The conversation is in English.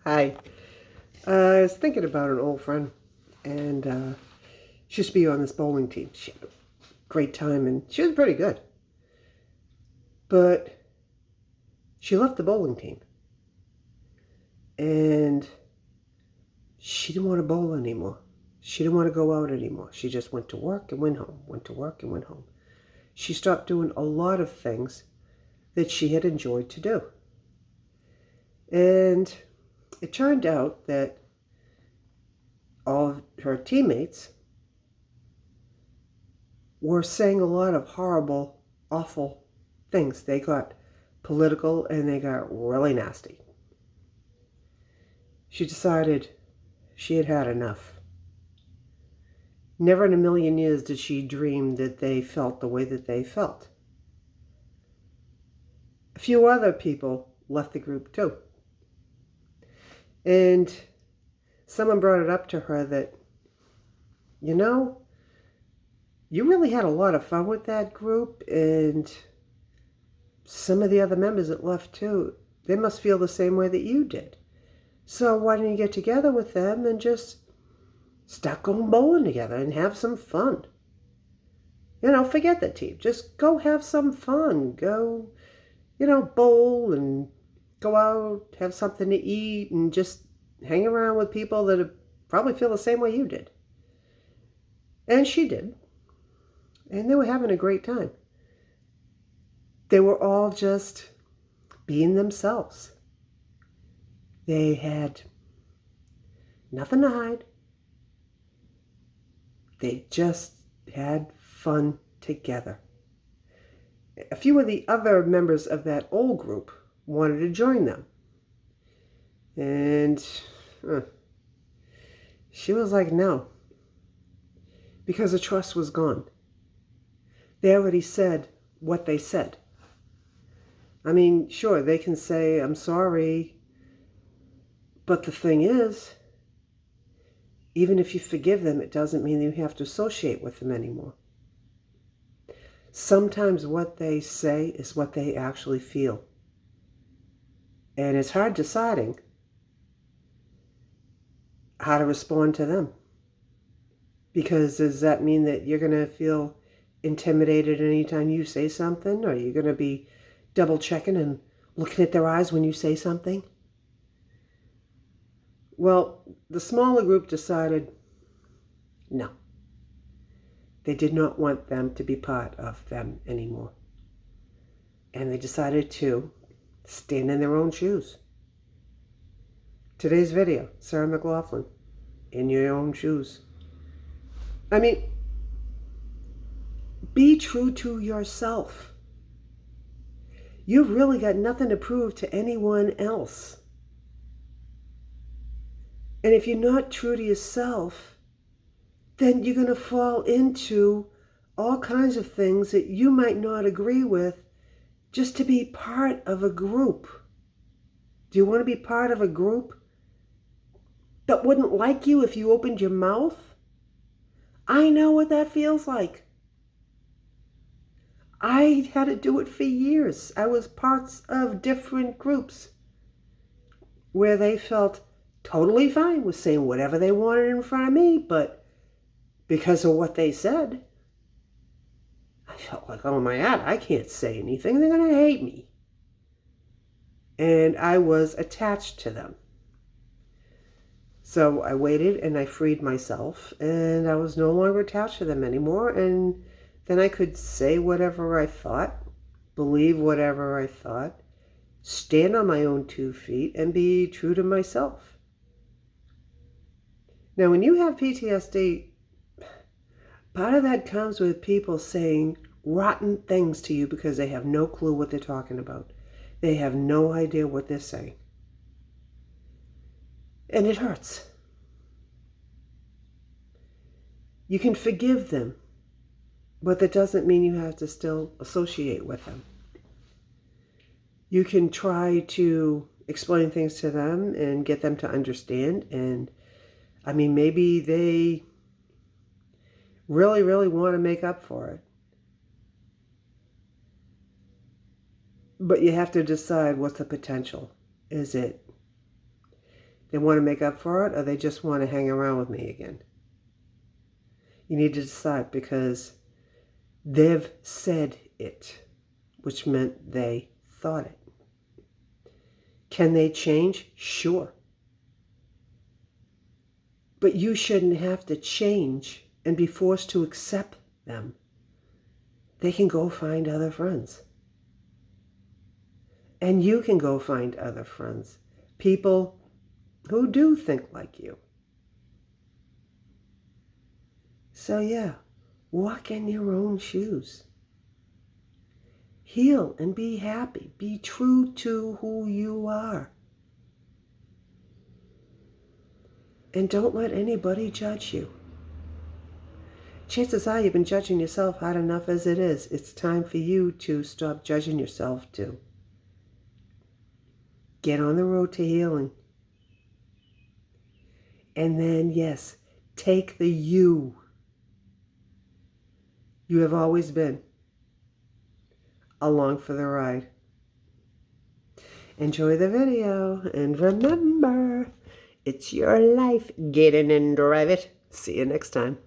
Hi. I was thinking about an old friend, and she used to be on this bowling team. She had a great time, and she was pretty good. But she left the bowling team, and she didn't want to bowl anymore. She didn't want to go out anymore. She just went to work and went home, went to work and went home. She stopped doing a lot of things that she had enjoyed to do. And it turned out that all of her teammates were saying a lot of horrible, awful things. They got political and they got really nasty. She decided she had had enough. Never in a million years did she dream that they felt the way that they felt. A few other people left the group too. And someone brought it up to her that, you really had a lot of fun with that group, and some of the other members that left too, they must feel the same way that you did. So why don't you get together with them and just start going bowling together and have some fun? Forget the team. Just go have some fun. Go, bowl and go out, have something to eat, and just hang around with people that probably feel the same way you did. And she did. And they were having a great time. They were all just being themselves. They had nothing to hide. They just had fun together. A few of the other members of that old group wanted to join them. And she was like, no. Because the trust was gone. They already said what they said. I mean, sure, they can say, I'm sorry. But the thing is, even if you forgive them, it doesn't mean you have to associate with them anymore. Sometimes what they say is what they actually feel. And it's hard deciding how to respond to them. Because does that mean that you're going to feel intimidated anytime you say something? Or you're going to be double checking and looking at their eyes when you say something? Well, the smaller group decided no. They did not want them to be part of them anymore. And they decided to stand in their own shoes. Today's video, Sarah McLachlan, in your own shoes. I mean, be true to yourself. You've really got nothing to prove to anyone else. And if you're not true to yourself, then you're going to fall into all kinds of things that you might not agree with just to be part of a group. Do you want to be part of a group that wouldn't like you if you opened your mouth? I know what that feels like. I had to do it for years. I was parts of different groups where they felt totally fine with saying whatever they wanted in front of me, but because of what they said, I felt like, oh my God, I can't say anything. They're going to hate me. And I was attached to them. So I waited and I freed myself, and I was no longer attached to them anymore. And then I could say whatever I thought, believe whatever I thought, stand on my own 2 feet, and be true to myself. Now, when you have PTSD, part of that comes with people saying rotten things to you because they have no clue what they're talking about. They have no idea what they're saying. And it hurts. You can forgive them, but that doesn't mean you have to still associate with them. You can try to explain things to them and get them to understand. And I mean, maybe they really, really want to make up for it. But you have to decide what's the potential. Is it They want to make up for it, or they just want to hang around with me again. You need to decide, because they've said it, which meant they thought it. Can they change? Sure. But you shouldn't have to change and be forced to accept them. They can go find other friends. And you can go find other friends. People who do think like you. So yeah, walk in your own shoes. Heal and be happy. Be true to who you are. And don't let anybody judge you. Chances are you've been judging yourself hard enough as it is. It's time for you to stop judging yourself too. Get on the road to healing. And then, yes, take the you have always been along for the ride. Enjoy the video, and remember, it's your life. Get in and drive it. See you next time.